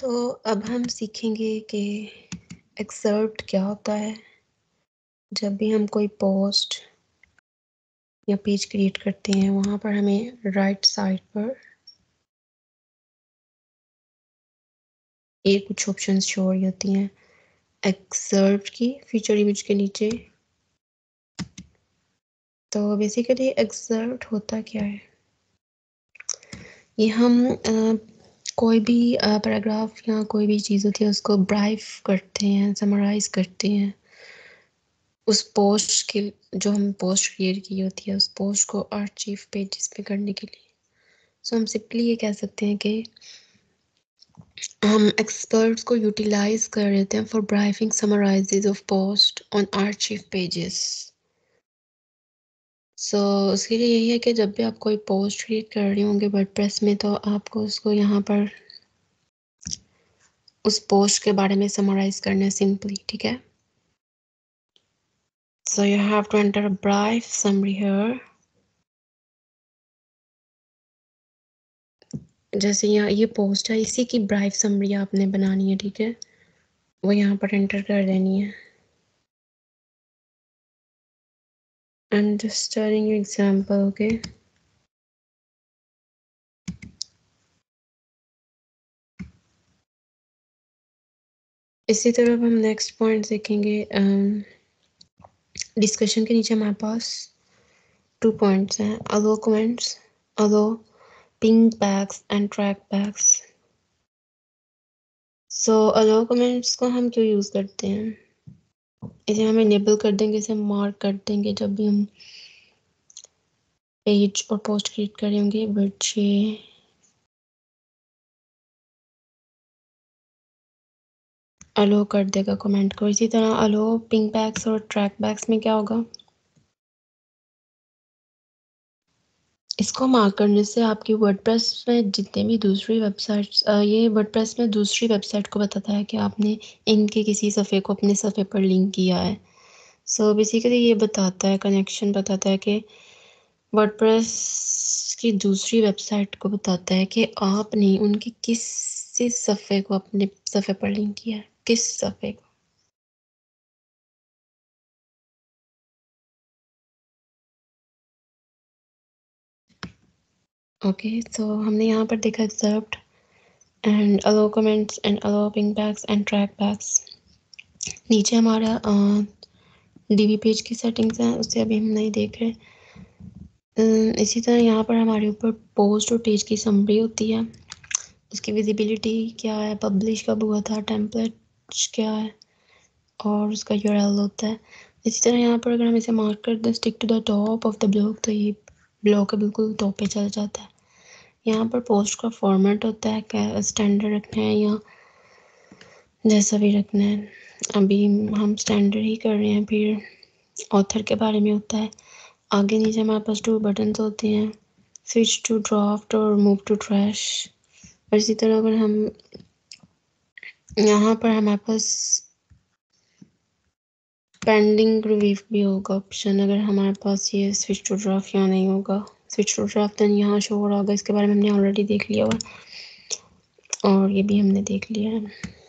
तो अब हम सीखेंगे कि एक्सर्प्ट क्या होता है। जब भी हम कोई पोस्ट या पेज क्रिएट करते हैं वहाँ पर हमें राइट साइड पर ये कुछ ऑप्शंस शो हो रही होती हैं एक्सर्प्ट की फीचर इमेज के नीचे। तो बेसिकली एक्सर्प्ट होता क्या है, ये हम कोई भी पैराग्राफ या कोई भी चीज़ होती है उसको ब्राइफ करते हैं, समराइज करते हैं उस पोस्ट के, जो हम पोस्ट क्रिएट की होती है उस पोस्ट को आर्चिव पेजेस पे करने के लिए। सो हम सिंपली ये कह सकते हैं कि हम एक्सपर्ट्स को यूटिलाइज कर लेते हैं for briefing summaries of post on archive pages. So उसके लिए यही है कि जब भी आप कोई पोस्ट क्रिएट कर रहे होंगे वर्डप्रेस में तो आपको उसको यहाँ पर उस पोस्ट के बारे में समराइज करना है सिंपली, ठीक है। So you have to enter a brief summary here. जैसे यहाँ ये पोस्ट है, इसी की ब्राइफ समरी आपने बनानी है, ठीक है, वो यहाँ पर एंटर कर देनी है। I'm just telling you example, okay? इसी तरह हम नेक्स्ट पॉइंट देखेंगे। डिस्कशन के नीचे हमारे पास 2 पॉइंट्स हैं, allow comments, allow pingbacks and trackbacks. So allow comments को हम क्यों यूज़ करते हैं, इसे हम इनेबल कर देंगे, इसे मार्क कर देंगे जब भी हम पेज और पोस्ट क्रिएट करेंगे। बट ये अलो कर देगा कमेंट को। इसी तरह अलो पिंग बैग्स और ट्रैक बैग्स में क्या होगा, इसको मार्क करने से आपकी वर्डप्रेस में जितने भी दूसरी वेबसाइट्स, ये वर्डप्रेस में दूसरी वेबसाइट को बताता है कि आपने इनके किसी सफ़े को अपने सफ़े पर लिंक किया है। सो बेसिकली ये बताता है, कनेक्शन बताता है कि वर्डप्रेस की दूसरी वेबसाइट को बताता है कि आपने उनके किसी सफ़े को अपने सफ़े पर लिंक किया है, किस सफ़े को। ओके, सो हमने यहाँ पर देखा accept and allow comments and allow pingbacks and trackbacks. नीचे हमारा डीबी पेज की सेटिंग्स हैं, उससे अभी हम नहीं देख रहे। इसी तरह यहाँ पर हमारे ऊपर पोस्ट और पेज की समरी होती है, उसकी विजिबिलिटी क्या है, पब्लिश कब हुआ था, टेम्पलेट क्या है और उसका यूआरएल होता है। इसी तरह यहाँ पर अगर हम इसे मार्क कर दें stick to the top of the blog, तो ये ब्लॉग का बिल्कुल टॉप पे चल जाता है। यहाँ पर पोस्ट का फॉर्मेट होता है, क्या स्टैंडर्ड रखना है या जैसा भी रखना है। अभी हम स्टैंडर्ड ही कर रहे हैं। फिर ऑथर के बारे में होता है। आगे नीचे हमारे पास 2 बटन्स होते हैं, स्विच टू ड्राफ्ट और मूव टू ट्रैश। और इसी तरह अगर हम यहाँ पर हमारे पास पेंडिंग रिव्यू भी होगा ऑप्शन, अगर हमारे पास ये स्विच टू ड्राफ्ट यहाँ नहीं होगा। स्विच टू ड्राफ्ट देन यहाँ शो हो रहा होगा, इसके बारे में हमने ऑलरेडी देख लिया हुआ और ये भी हमने देख लिया है।